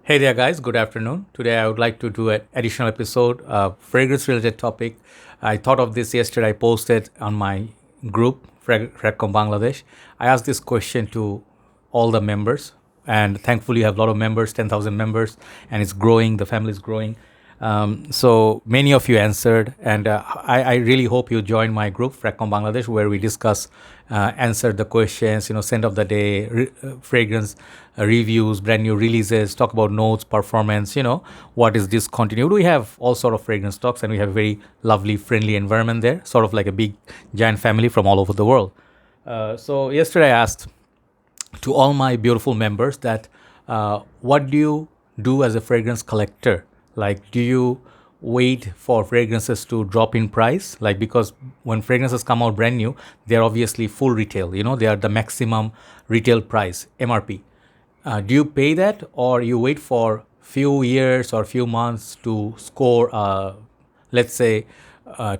Hey there, guys. Good afternoon. Today, I would like to do an additional episode, fragrance-related topic. I thought of this yesterday. I posted on my group, Fragcomm Bangladesh. I asked this question to all the members, and thankfully, you have a lot of members, 10,000 members, and it's growing. The family is growing. So many of you answered, and I really hope you join my group, Fragcomm Bangladesh, where we discuss, answer the questions, scent of the day, fragrance reviews, brand new releases, talk about notes, performance, what is discontinued. We have all sort of fragrance talks, and we have a very lovely, friendly environment there, sort of like a big, giant family from all over the world. So yesterday I asked to all my beautiful members that what do you do as a fragrance collector? Like, do you wait for fragrances to drop in price? Like, because when fragrances come out brand new, they're obviously full retail, they are the maximum retail price, MRP. Do you pay that, or you wait for few years or few months to score, let's say,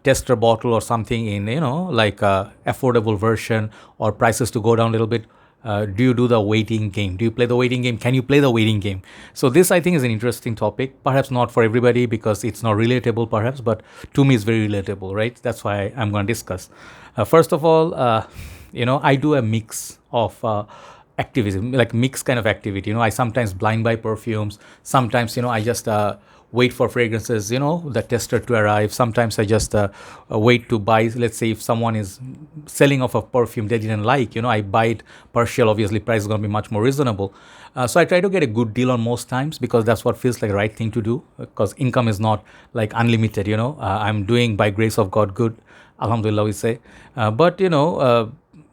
tester bottle or something in, like a affordable version, or prices to go down a little bit? Do you do the waiting game? Do you play the waiting game? Can you play the waiting game? So this, I think, is an interesting topic. Perhaps not for everybody because it's not relatable, perhaps, but to me, it's very relatable, right? That's why I'm going to discuss. First of all, I do a mix of activism, like mixed kind of activity. I sometimes blind buy perfumes. Sometimes, I just wait for fragrances, the tester to arrive. Sometimes I just wait to buy, let's say if someone is selling off a perfume they didn't like, I buy it partial. Obviously, price is going to be much more reasonable. So I try to get a good deal on most times because that's what feels like the right thing to do, because income is not like unlimited, I'm doing by grace of God good. Alhamdulillah, we say. But,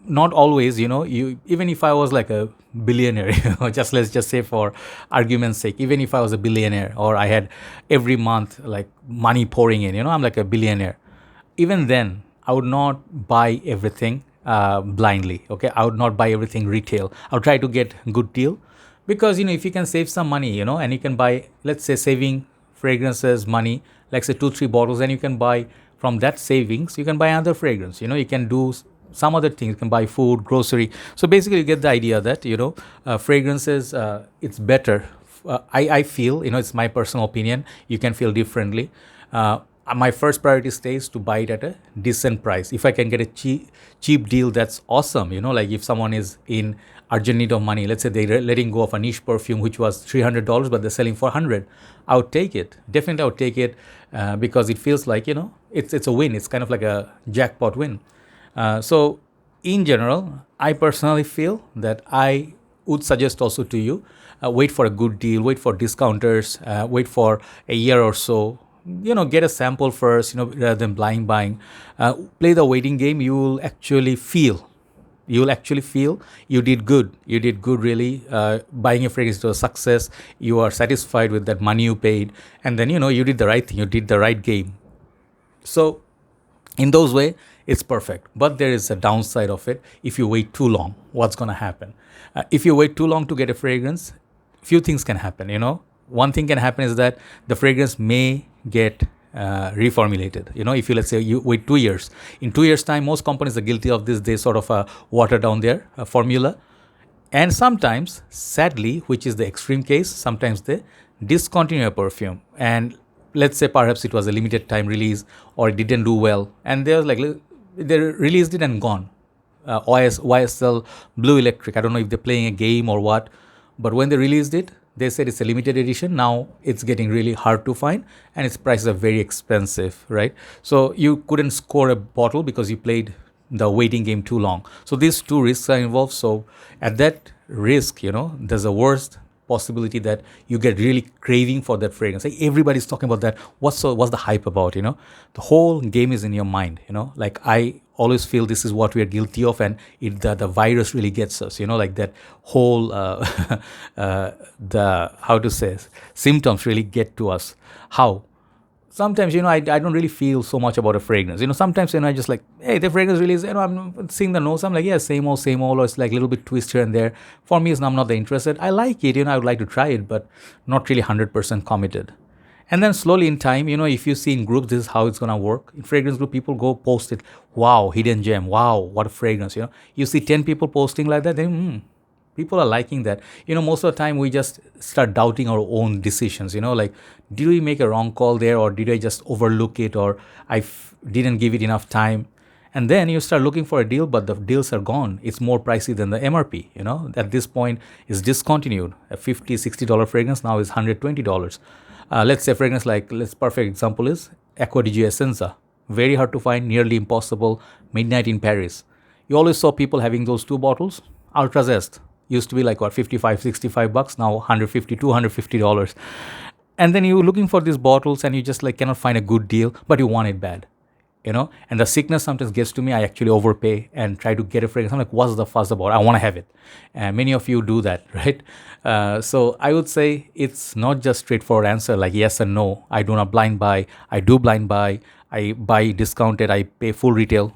not always, you even if I was like a billionaire, just let's just say for argument's sake, even if I was a billionaire or I had every month like money pouring in, I'm like a billionaire, even then I would not buy everything blindly. Okay, I would not buy everything retail. I would try to get good deal, because if you can save some money, and you can buy, let's say, saving fragrances money, like say 2-3 bottles, and you can buy from that savings, you can buy another fragrance. You can do some other things. You can buy food, grocery. So basically, you get the idea that fragrances. It's better. I feel, it's my personal opinion. You can feel differently. My first priority stays to buy it at a decent price. If I can get a cheap deal, that's awesome. Like if someone is in urgent need of money, let's say they're letting go of a niche perfume which was $300, but they're selling for 100. I would take it. Definitely, I would take it because it feels like it's a win. It's kind of like a jackpot win. So, in general, I personally feel that I would suggest also to you, wait for a good deal, wait for discounters, wait for a year or so. Get a sample first, rather than blind buying. Play the waiting game. You will actually feel you did good. You did good, really. Buying a fragrance to a success. You are satisfied with that money you paid. And then, you did the right thing. You did the right game. So, in those way, it's perfect. But there is a downside of it. If you wait too long, what's going to happen? If you wait too long to get a fragrance, few things can happen. One thing can happen is that the fragrance may get reformulated. If you, let's say, you wait 2 years, in 2 years time, most companies are guilty of this. They sort of water down their formula. And sometimes, sadly, which is the extreme case, sometimes they discontinue a perfume. And let's say perhaps it was a limited time release, or it didn't do well, and they released it and gone. YSL Blue Electric, I don't know if they're playing a game or what, but when they released it, they said it's a limited edition. Now it's getting really hard to find, and its prices are very expensive, right? So you couldn't score a bottle because you played the waiting game too long. So these two risks are involved. So at that risk, there's a worst possibility that you get really craving for that fragrance. Like everybody's talking about that. What's the hype about? The whole game is in your mind. Like I always feel this is what we are guilty of, and the virus really gets us. Like that whole the how to say symptoms really get to us. How? Sometimes, I don't really feel so much about a fragrance. Sometimes, I just like, hey, the fragrance really is, I'm seeing the nose. I'm like, yeah, same old, or it's like a little bit twist here and there. For me, I'm not that interested. I like it, I would like to try it, but not really 100% committed. And then slowly in time, if you see in groups, this is how it's going to work. In fragrance group, people go post it. Wow, hidden gem. Wow, what a fragrance, You see 10 people posting like that, then, people are liking that. Most of the time we just start doubting our own decisions, like, did we make a wrong call there, or did I just overlook it, or didn't give it enough time? And then you start looking for a deal, but the deals are gone. It's more pricey than the MRP. At this point, it's discontinued. A $50, $60 fragrance now is $120. Let's say fragrance like, let's perfect example is Acqua di Essenza. Very hard to find, nearly impossible. Midnight in Paris. You always saw people having those two bottles. Ultra Zest used to be like what, 55, 65 bucks. Now 150, $250. And then you're looking for these bottles and you just like cannot find a good deal, but you want it bad. And the sickness sometimes gets to me. I actually overpay and try to get a fragrance. I'm like, what's the fuss about? I want to have it. And many of you do that, right? So I would say it's not just straightforward answer like yes and no. I do not blind buy. I do blind buy. I buy discounted. I pay full retail.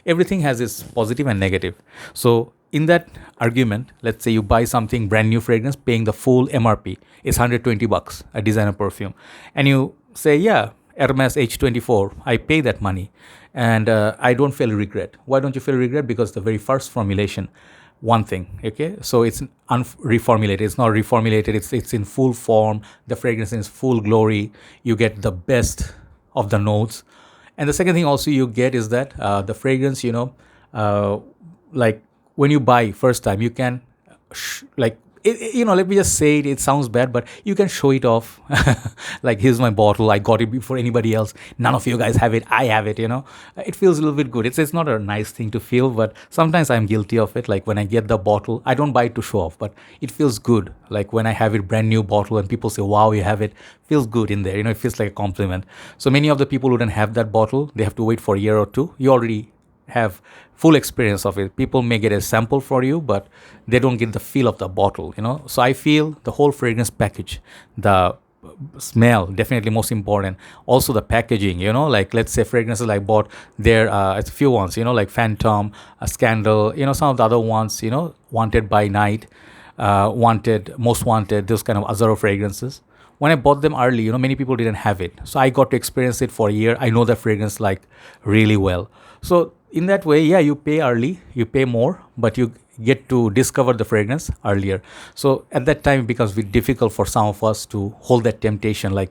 Everything has its positive and negative. So in that argument, let's say you buy something brand new fragrance, paying the full MRP. It's 120 bucks, a designer perfume. And you say, yeah, Hermes H24, I pay that money and I don't feel regret. Why don't you feel regret? Because the very first formulation, one thing, okay? So it's reformulated. It's not reformulated. It's in full form. The fragrance is full glory. You get the best of the notes. And the second thing also you get is that the fragrance, like when you buy first time, you can let me just say it sounds bad, but you can show it off. Like, here's my bottle. I got it before anybody else. None of you guys have it. I have it, It feels a little bit good. It's not a nice thing to feel, but sometimes I'm guilty of it. Like when I get the bottle, I don't buy it to show off, but it feels good. Like when I have it brand new bottle and people say, wow, you have it, feels good in there. It feels like a compliment. So many of the people who don't have that bottle, they have to wait for a year or two. You already have full experience of it. People may get a sample for you, but they don't get the feel of the bottle, So I feel the whole fragrance package, the smell, definitely most important. Also the packaging, like let's say fragrances I bought there, it's a few ones, like Phantom, Scandal, some of the other ones, Wanted by Night, Wanted, Most Wanted, those kind of Azzaro fragrances. When I bought them early, many people didn't have it. So I got to experience it for a year. I know the fragrance like really well. So in that way, yeah, you pay early, you pay more, but you get to discover the fragrance earlier. So at that time, it becomes very difficult for some of us to hold that temptation. Like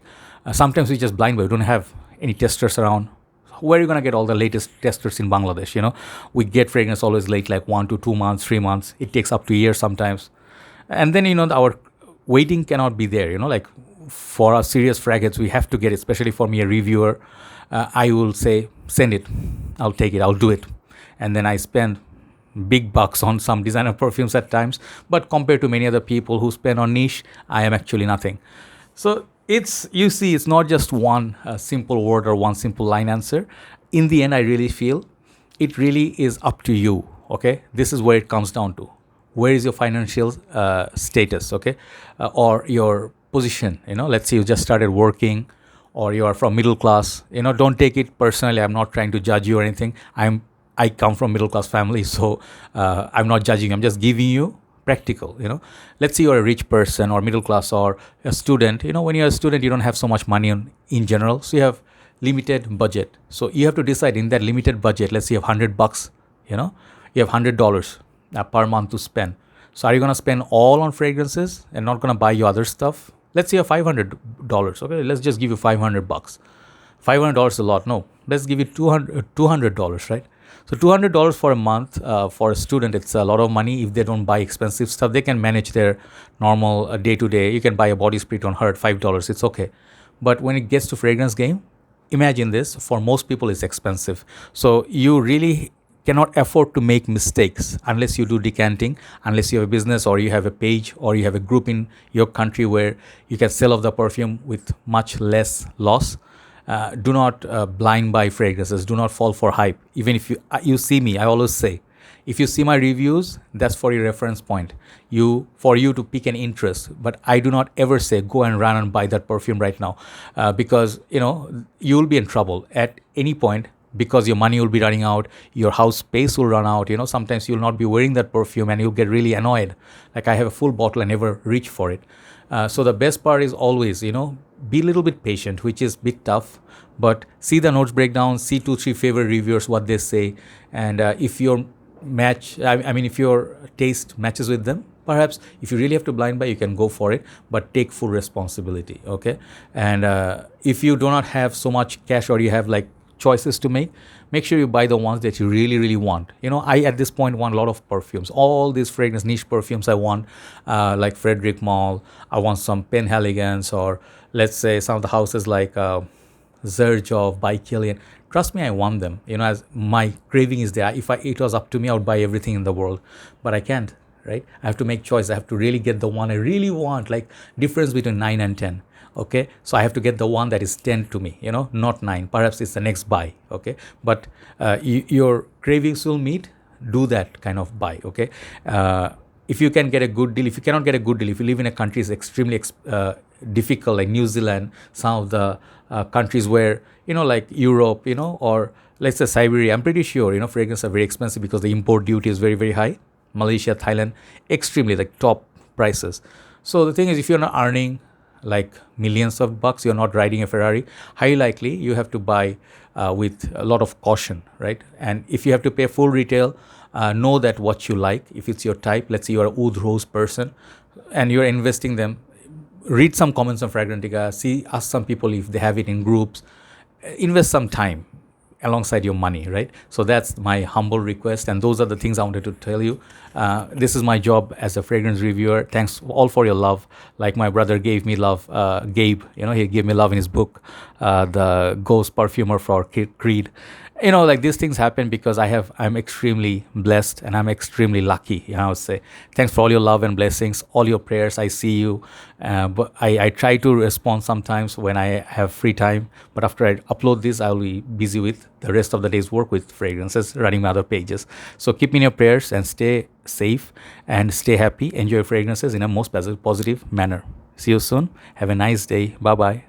sometimes we just blind buy. We don't have any testers around. Where are you going to get all the latest testers in Bangladesh? We get fragrance always late, like 1 to 2 months, 3 months. It takes up to a year sometimes. And then, our waiting cannot be there, like for our serious fragrances, we have to get it, especially for me, a reviewer. I will say, send it. I'll take it. I'll do it. And then I spend big bucks on some designer perfumes at times. But compared to many other people who spend on niche, I am actually nothing. So it's not just one simple word or one simple line answer. In the end, I really feel it really is up to you. Okay. This is where it comes down to. Where is your financial status? Okay. Or your position. Let's say you just started working, or you are from middle class, don't take it personally. I'm not trying to judge you or anything. I come from middle class family, so I'm not judging. I'm just giving you practical, Let's say you're a rich person or middle class or a student. When you're a student, you don't have so much money in general, so you have limited budget. So you have to decide in that limited budget. Let's say you have $100, you have $100 per month to spend. So are you going to spend all on fragrances and not going to buy your other stuff? Let's say you have $500. Okay, let's just give you $500. $500 is a lot. No, let's give you $200, right? So $200 for a month for a student, it's a lot of money. If they don't buy expensive stuff, they can manage their normal day-to-day. You can buy a body spray on her at $5. It's okay. But when it gets to fragrance game, imagine this. For most people, it's expensive. So you really cannot afford to make mistakes unless you do decanting, unless you have a business or you have a page or you have a group in your country where you can sell off the perfume with much less loss. Do not blind buy fragrances. Do not fall for hype. Even if you see me, I always say, if you see my reviews, that's for your reference point. For you to pick an interest. But I do not ever say go and run and buy that perfume right now, because you'll be in trouble at any point. Because your money will be running out, your house space will run out. Sometimes you'll not be wearing that perfume and you'll get really annoyed. Like I have a full bottle and never reach for it. So the best part is always, be a little bit patient, which is a bit tough. But see the notes breakdown, see 2-3 favorite reviewers, what they say. And if your I mean, if your taste matches with them, perhaps if you really have to blind buy, you can go for it, but take full responsibility. Okay. And if you do not have so much cash, or you have like choices to make sure you buy the ones that you really really want. I at this point want a lot of perfumes, all these fragrance niche perfumes I want, like Frederic Malle. I want some Penhaligon's, or let's say some of the houses like Zerjov, by Killian. Trust me, I want them. As my craving is there. If it was up to me, I would buy everything in the world, but I can't. Right? I have to make choice. I have to really get the one I really want. Like difference between 9 and 10. Okay, so I have to get the one that is 10 to me. Not 9. Perhaps it's the next buy. Okay, but your cravings will meet. Do that kind of buy. Okay. If you can get a good deal, if you cannot get a good deal, if you live in a country is extremely difficult, like New Zealand, some of the countries where, like Europe, or let's say Siberia, I'm pretty sure, fragrances are very expensive because the import duty is very, very high. Malaysia, Thailand, extremely like top prices. So the thing is, if you're not earning like millions of bucks, you're not riding a Ferrari, highly likely you have to buy with a lot of caution, right? And if you have to pay full retail, know that what you like. If it's your type, let's say you're a oud rose person and you're investing them, read some comments on Fragrantica, ask some people if they have it in groups, invest some time alongside your money, right? So that's my humble request, and those are the things I wanted to tell you. This is my job as a fragrance reviewer. Thanks all for your love. Like my brother gave me love, Gabe, he gave me love in his book, The Ghost Perfumer for Creed. Like these things happen because I'm extremely blessed and I'm extremely lucky. I would say thanks for all your love and blessings, all your prayers. I see you, but I try to respond sometimes when I have free time. But after I upload this, I'll be busy with the rest of the day's work with fragrances, running my other pages. So keep me in your prayers and stay safe and stay happy. Enjoy fragrances in a most positive manner. See you soon. Have a nice day. Bye bye.